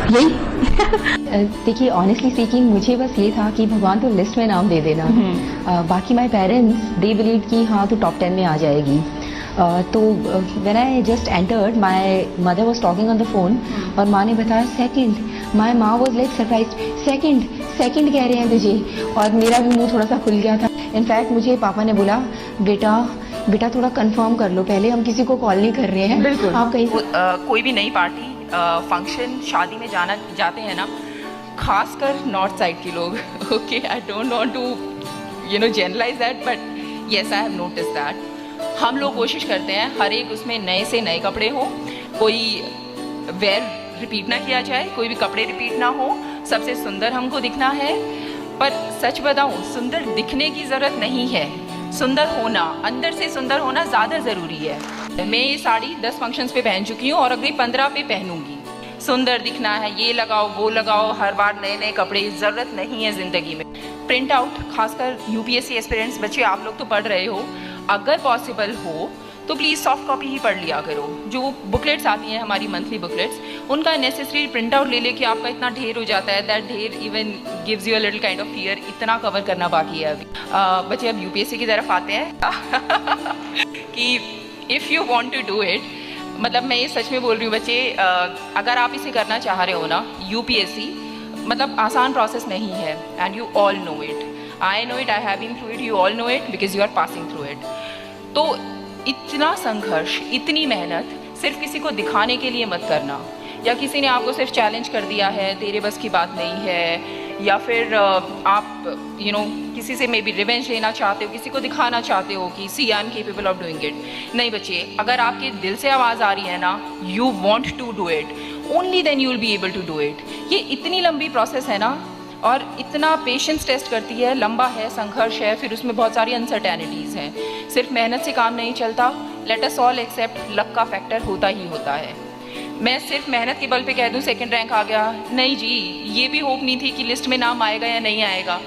यही देखिए, honestly speaking मुझे बस ये था कि भगवान तो लिस्ट में नाम दे देना। बाकी माय पेरेंट्स दे बिलीव कि हाँ तू टॉप 10 में आ जाएगी। तो when I just entered, my mother was talking on the phone और माँ ने बताया सेकंड। माय माँ वाज लाइक सरप्राइज्ड, सेकंड कह रहे हैं तुझे। और मेरा भी मुंह थोड़ा सा खुल गया था। इनफैक्ट मुझे पापा ने बोला बेटा थोड़ा कंफर्म कर लो पहले, हम किसी को कॉल नहीं कर रहे हैं। बिल्कुल। आप कहीं कोई भी नई पार्टी, फंक्शन, शादी में जाते हैं ना, खासकर नॉर्थ साइड के लोग, okay, I don't want to generalize that, but yes I have notice that हम लोग कोशिश करते हैं हर एक उसमें नए से नए कपड़े हो, कोई वेयर रिपीट ना किया जाए, कोई भी कपड़े रिपीट ना हो, सबसे सुंदर हमको दिखना है। पर सच बताऊं, सुंदर दिखने की ज़रूरत नहीं है, सुंदर होना, अंदर से सुंदर होना ज़्यादा ज़रूरी है। मैं ये साड़ी 10 फंक्शंस पे पहन चुकी हूँ और अगली 15 पे पहनूंगी। सुंदर दिखना है, ये लगाओ वो लगाओ, हर बार नए नए कपड़े, ज़रूरत नहीं है ज़िंदगी में। प्रिंट आउट, खासकर यूपीएससी एस्पिरेंट्स बच्चे, आप लोग तो पढ़ रहे हो, अगर पॉसिबल हो तो प्लीज़ सॉफ्ट कॉपी ही पढ़ लिया करो। जो बुकलेट्स आती हैं हमारी मंथली बुकलेट्स, उनका नेसेसरी प्रिंट आउट ले लेके आपका इतना ढेर हो जाता है, दैट ढेर even gives you a little kind of fear. इतना कवर करना बाकी है अभी। बच्चे अब यूपीएससी की तरफ आते हैं कि if you want to do it, मतलब मैं ये सच में बोल रही हूँ बच्चे, अगर आप इसे करना चाह रहे हो ना, यूपीएससी मतलब आसान प्रोसेस नहीं है, and you all know it, I know it, I have been through it, you all know it because you are passing through it. तो इतना संघर्ष, इतनी मेहनत सिर्फ किसी को दिखाने के लिए मत करना, या किसी ने आपको सिर्फ चैलेंज कर दिया है, तेरे बस की बात नहीं है, या फिर आप किसी से मे बी रिवेंज लेना चाहते हो, किसी को दिखाना चाहते हो कि see I am capable of doing it. नहीं बच्चे, अगर आपके दिल से आवाज़ आ रही है ना, you want to do it, only then you will be able to do it. ये इतनी लंबी प्रोसेस है ना, और इतना पेशेंस टेस्ट करती है, लंबा है, संघर्ष है, फिर उसमें बहुत सारी अनसर्टेनिटीज़ हैं। सिर्फ मेहनत से काम नहीं चलता, let us all except luck का फैक्टर होता ही होता है। मैं सिर्फ मेहनत के बल पे कह दूं सेकंड रैंक आ गया, नहीं जी, ये भी होप नहीं थी कि लिस्ट में नाम आएगा या नहीं आएगा।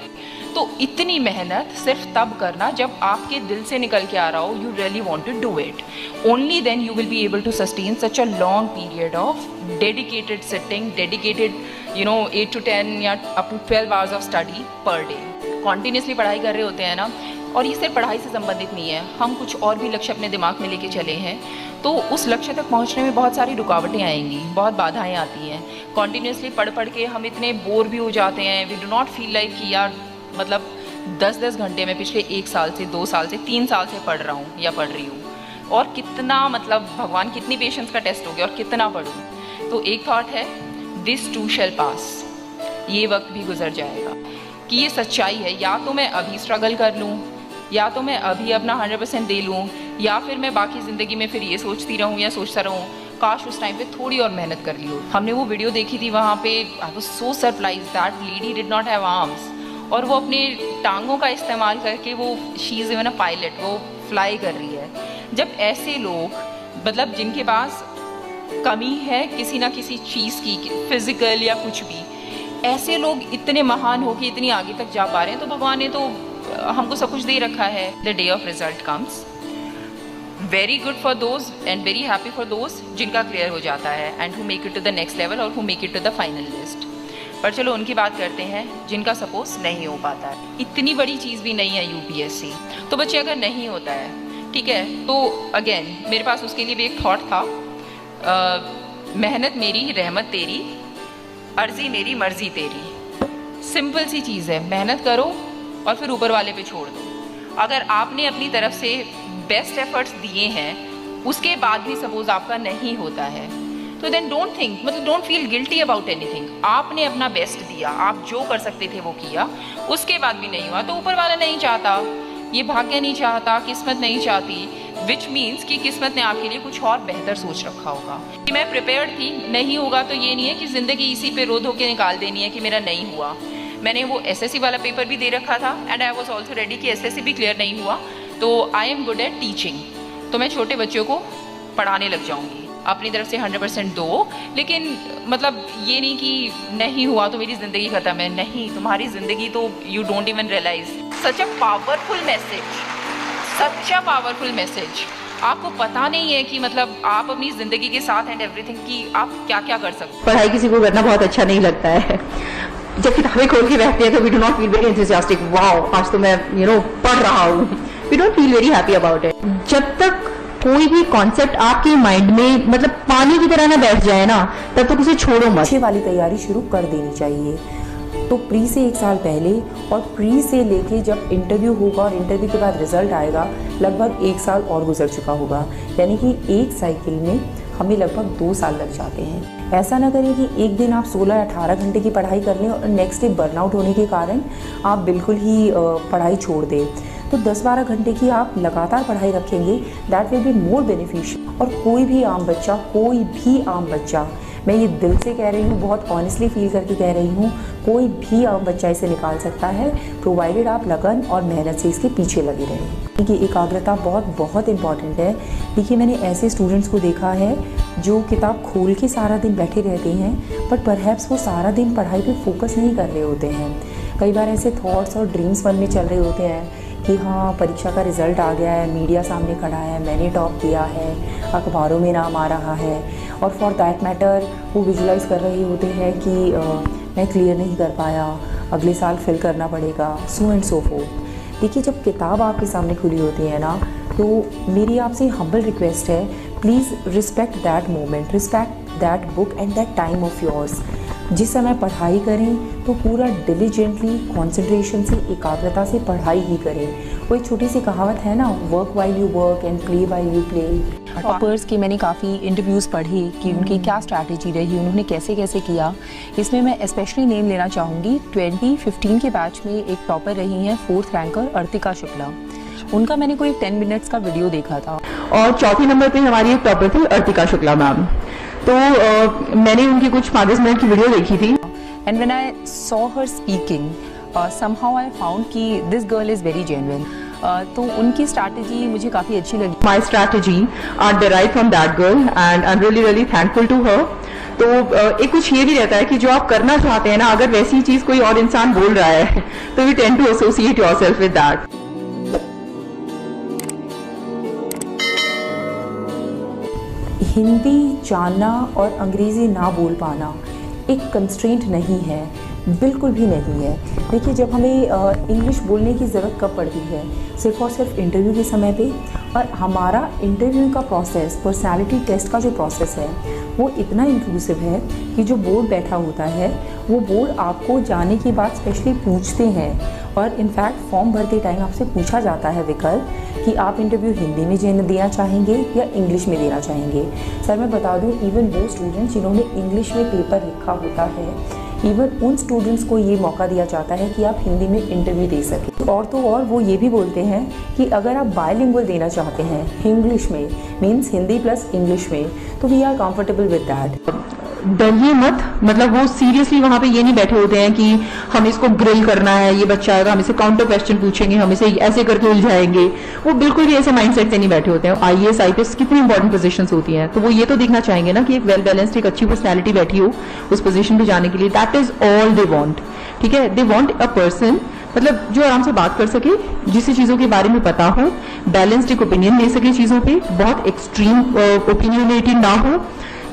तो इतनी मेहनत सिर्फ तब करना जब आपके दिल से निकल के आ रहा हो, you really want to do it, only then you will be able to sustain such a long period of dedicated sitting, dedicated 8 to 10 या up to 12 hours of study per day. Continuously पढ़ाई कर रहे होते हैं ना, और ये सिर्फ पढ़ाई से संबंधित नहीं है, हम कुछ और भी लक्ष्य अपने दिमाग में लेके चले हैं, तो उस लक्ष्य तक पहुंचने में बहुत सारी रुकावटें आएंगी, बहुत बाधाएं आती हैं। कॉन्टीन्यूसली पढ़ के हम इतने बोर भी हो जाते हैं, we do not feel like कि यार मतलब 10-10 घंटे में पिछले 1 साल से, 2 साल से, 3 साल से पढ़ रहा हूँ या पढ़ रही हूँ, और कितना मतलब भगवान कितनी पेशेंस का टेस्ट हो गया और कितना पढ़ूँ। तो एक थॉट है, दिस टू शैल पास, ये वक्त भी गुजर जाएगा, कि ये सच्चाई है। या तो मैं अभी स्ट्रगल कर लूँ, या तो मैं अभी अपना 100% दे लूँ, या फिर मैं बाकी ज़िंदगी में फिर ये सोचती रहूँ या सोचता रहूँ काश उस टाइम पे थोड़ी और मेहनत कर ली हो। हमने वो वीडियो देखी थी, वहाँ पे I was so surprise that lady did not have arms, और वो अपने टांगों का इस्तेमाल करके, वो she is even a pilot, वो फ्लाई कर रही है। जब ऐसे लोग, मतलब जिनके पास कमी है किसी ना किसी चीज़ की, फिजिकल या कुछ भी, ऐसे लोग इतने महान हो के इतनी आगे तक जा पा रहे हैं, तो भगवान ने तो हमको सब कुछ दे रखा है। The day of result comes, very good for those and very happy for those जिनका क्लियर हो जाता है, and who make it to the next level और who make it to the final list. पर चलो उनकी बात करते हैं जिनका सपोज नहीं हो पाता है। इतनी बड़ी चीज़ भी नहीं है यूपीएससी, तो बच्चे अगर नहीं होता है, ठीक है, तो अगेन मेरे पास उसके लिए भी एक थॉट था, मेहनत मेरी रहमत तेरी, अर्जी मेरी मर्जी तेरी। सिंपल सी चीज़ है, मेहनत करो और फिर ऊपर वाले पे छोड़ दो। अगर आपने अपनी तरफ से बेस्ट एफर्ट्स दिए हैं, उसके बाद भी सपोज आपका नहीं होता है, तो देन डोंट थिंक, मतलब don't feel guilty about anything. आपने अपना बेस्ट दिया, आप जो कर सकते थे वो किया, उसके बाद भी नहीं हुआ तो ऊपर वाला नहीं चाहता, ये भाग्य नहीं चाहता, किस्मत नहीं चाहती, विच मीन्स कि किस्मत ने आपके लिए कुछ और बेहतर सोच रखा होगा। कि मैं प्रिपेयर्ड थी, नहीं होगा तो ये नहीं है कि ज़िंदगी इसी पे रो धो के निकाल देनी है कि मेरा नहीं हुआ। मैंने वो एसएससी वाला पेपर भी दे रखा था, and I was also ready कि एसएससी भी क्लियर नहीं हुआ, तो I am good at teaching, तो मैं छोटे बच्चों को पढ़ाने लग जाऊँगी। अपनी तरफ से 100% दो, लेकिन मतलब ये नहीं कि नहीं हुआ तो मेरी ज़िंदगी ख़त्म है। नहीं, तुम्हारी ज़िंदगी तो you don't even realize. Such a powerful message, such a powerful message. आपको पता नहीं है कि मतलब आप अपनी ज़िंदगी के साथ एंड एवरीथिंग की आप क्या क्या कर सकते हो। पढ़ाई किसी को करना बहुत अच्छा नहीं लगता है, जब किताबें खोल के बैठते हैं तो we do not feel very enthusiastic, wow आज तो मैं पढ़ रहा हूँ, we don't feel very happy about it. जब तक कोई भी कॉन्सेप्ट आपके माइंड में मतलब पानी की तरह ना बैठ जाए ना, तब तक उसे छोड़ो मत। अच्छे वाली तैयारी शुरू कर देनी चाहिए। तो प्री से 1 साल पहले और प्री से लेके जब इंटरव्यू होगा और इंटरव्यू के बाद रिजल्ट आएगा, लगभग 1 साल और गुजर चुका होगा, यानी कि एक साइकिल में हमें लगभग 2 साल लग जाते हैं। ऐसा ना करें कि एक दिन आप 16 या 18 घंटे की पढ़ाई कर लें और नेक्स्ट डे बर्नआउट होने के कारण आप बिल्कुल ही पढ़ाई छोड़ दें। तो 10-12 घंटे की आप लगातार पढ़ाई रखेंगे, that will be more beneficial. और कोई भी आम बच्चा, मैं ये दिल से कह रही हूँ, बहुत ऑनेस्टली फील करके कह रही हूँ, कोई भी आम बच्चा इसे निकाल सकता है, प्रोवाइडेड आप लगन और मेहनत से इसके पीछे लगे रहें। देखिए एकाग्रता बहुत इंपॉर्टेंट है। देखिए मैंने ऐसे स्टूडेंट्स को देखा है जो किताब खोल के सारा दिन बैठे रहते हैं, बट परहैप्स वो सारा दिन पढ़ाई पे फोकस नहीं कर रहे होते हैं। कई बार ऐसे थॉट्स और ड्रीम्स मन में चल रहे होते हैं कि हाँ परीक्षा का रिज़ल्ट आ गया है, मीडिया सामने खड़ा है, मैंने टॉप किया है, अखबारों में नाम आ रहा है, और फॉर दैट मैटर वो विजुलाइज कर रहे होते हैं कि मैं क्लियर नहीं कर पाया, अगले साल फिल करना पड़ेगा, सो एंड सो फोर्थ। देखिए जब किताब आपके सामने खुली होती है ना, तो मेरी आपसे हम्बल रिक्वेस्ट है, please respect that moment, respect that book and that time of yours. जिस समय पढ़ाई करें तो पूरा डिलीजेंटली, कॉन्सेंट्रेशन से, एकाग्रता से पढ़ाई ही करें। वो एक छोटी सी कहावत है ना, work while you work and play while you play. Toppers की मैंने काफ़ी इंटरव्यूज़ पढ़ी कि उनकी क्या स्ट्रैटेजी रही, उन्होंने कैसे कैसे किया। इसमें मैं स्पेशली नेम लेना चाहूँगी, 2015 के बैच में एक टॉपर रही हैं 4th रैंकर अर्तिका शुक्ला। उनका मैंने कोई 10 मिनट्स का वीडियो देखा था। और चौथे नंबर पे हमारी एक टॉपर थी अर्तिका शुक्ला मैम, तो मैंने उनकी कुछ 5-10 मिनट की वीडियो देखी थी। And when I saw her speaking, somehow I found कि this girl is very genuine. तो उनकी स्ट्रैटेजी मुझे काफ़ी अच्छी लगी। My strategy are derived from that girl and I am really thankful to her. तो एक कुछ ये भी रहता है कि जो आप करना चाहते हैं ना, अगर वैसी चीज़ कोई और इंसान बोल रहा है तो you tend to associate yourself with that. Hindi जानना और अंग्रेज़ी ना बोल पाना एक कंस्ट्रेंट नहीं है, बिल्कुल भी नहीं है। देखिए जब हमें इंग्लिश बोलने की ज़रूरत कब पड़ती है, सिर्फ़ और सिर्फ इंटरव्यू के समय पे। और हमारा इंटरव्यू का प्रोसेस, पर्सनालिटी टेस्ट का जो प्रोसेस है, वो इतना इंक्लूसिव है कि जो बोर्ड बैठा होता है वो बोर्ड आपको जाने की बात स्पेशली पूछते हैं। और इनफैक्ट फॉर्म भरते टाइम आपसे पूछा जाता है विकल्प कि आप इंटरव्यू हिंदी में देना चाहेंगे या इंग्लिश में देना चाहेंगे। सर मैं बता दूं, इवन वो स्टूडेंट्स जिन्होंने इंग्लिश में पेपर लिखा होता है, इवन उन स्टूडेंट्स को ये मौका दिया जाता है कि आप हिंदी में इंटरव्यू दे सकें। और तो और वो ये भी बोलते हैं कि अगर आप बायलिंगुअल देना चाहते हैं इंग्लिश में, मीन्स हिंदी प्लस इंग्लिश में, तो we are comfortable with that. डरिए मत, मतलब वो सीरियसली वहाँ पे ये नहीं बैठे होते हैं कि हम इसको ग्रिल करना है, ये बच्चा आएगा हम इसे काउंटर क्वेश्चन पूछेंगे, हम इसे ऐसे करके उलझाएंगे। वो बिल्कुल भी ऐसे माइंडसेट से नहीं बैठे होते हैं। IAS IPS कितनी इंपॉर्टेंट पोजीशंस होती हैं, तो वो ये तो देखना चाहेंगे ना कि एक वेल बैलेंस्ड, एक अच्छी पर्सनैलिटी बैठी हो उस पोजीशन पे जाने के लिए। That is all they want. ठीक है, दे वॉन्ट अ पर्सन, मतलब जो आराम से बात कर सके, जिसे चीज़ों के बारे में पता हो, बैलेंस्ड एक ओपिनियन दे सके चीज़ों पे, बहुत एक्सट्रीम ओपिनियनेटेड ना हो।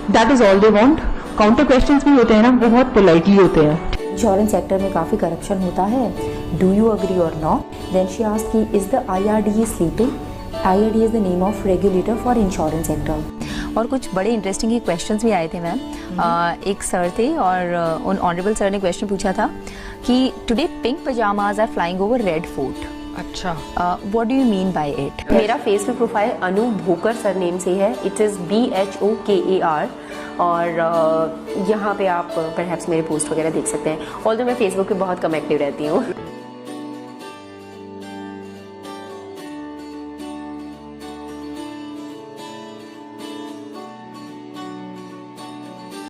That is all they want. Counter questions भी होते हैं ना, वो बहुत पोलाइटली होते हैं। इंश्योरेंस सेक्टर में काफ़ी करप्शन होता है, डू यू अग्री और नॉट? देन शी आस्क्ड कि is the IRDA sleeping? IRDA is the name of regulator for insurance sector. और कुछ बड़े इंटरेस्टिंग क्वेश्चंस भी आए थे मैम। एक सर थे और उन ऑनरेबल सर ने क्वेश्चन पूछा था कि today pink pajamas are flying over Red Fort. अच्छा, what do you mean by it? मेरा Facebook profile Anu Bhokar surname से है, इट इज़ BHOKAR। और यहाँ पे आप परहैप्स मेरे पोस्ट वगैरह देख सकते हैं। ऑल्दो मैं फेसबुक पे बहुत कम एक्टिव रहती हूँ।